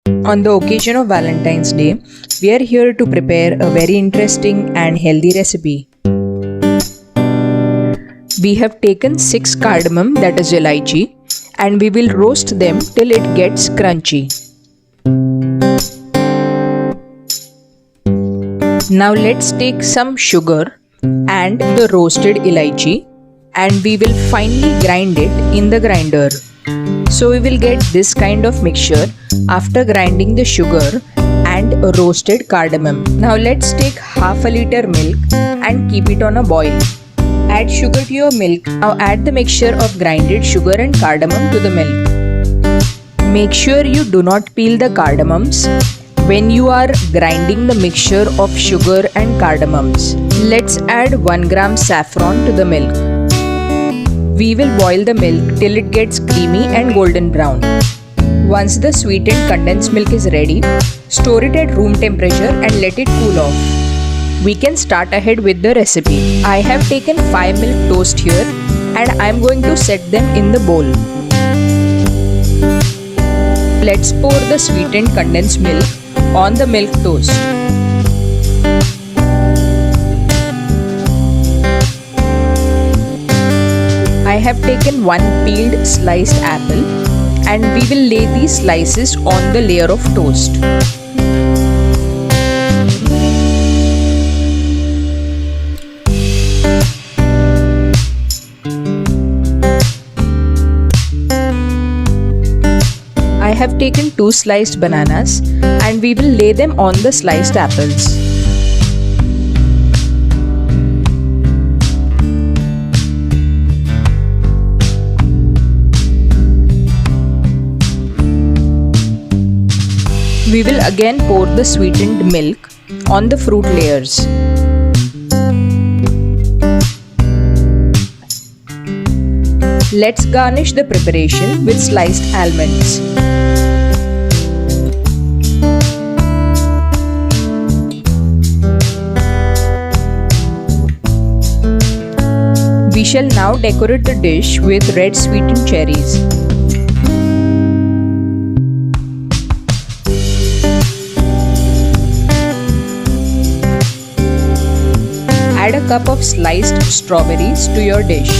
On the occasion of Valentine's Day, we are here to prepare a very interesting and healthy recipe. We have taken 6 cardamom, that is elaichi, and we will roast them till it gets crunchy. Now let's take some sugar and the roasted elaichi and we will finely grind it in the grinder. So we will get this kind of mixture after grinding the sugar and roasted cardamom. Now let's take half a liter milk and keep it on a boil. Add sugar to your milk. Now add the mixture of grinded sugar and cardamom to the milk. Make sure you do not peel the cardamoms when you are grinding the mixture of sugar and cardamoms. Let's add 1 gram saffron to the milk. We will boil the milk till it gets creamy and golden brown. Once the sweetened condensed milk is ready, store it at room temperature and let it cool off. We can start ahead with the recipe. I have taken 5 milk toast here and I am going to set them in the bowl. Let's pour the sweetened condensed milk on the milk toast. I have taken 1 peeled sliced apple and we will lay these slices on the layer of toast. I have taken 2 sliced bananas and we will lay them on the sliced apples. We will again pour the sweetened milk on the fruit layers. Let's garnish the preparation with sliced almonds. We shall now decorate the dish with red sweetened cherries. Add a cup of sliced strawberries to your dish.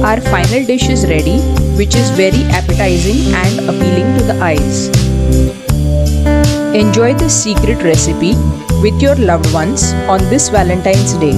Our final dish is ready, which is very appetizing and appealing to the eyes. Enjoy this secret recipe with your loved ones on this Valentine's Day.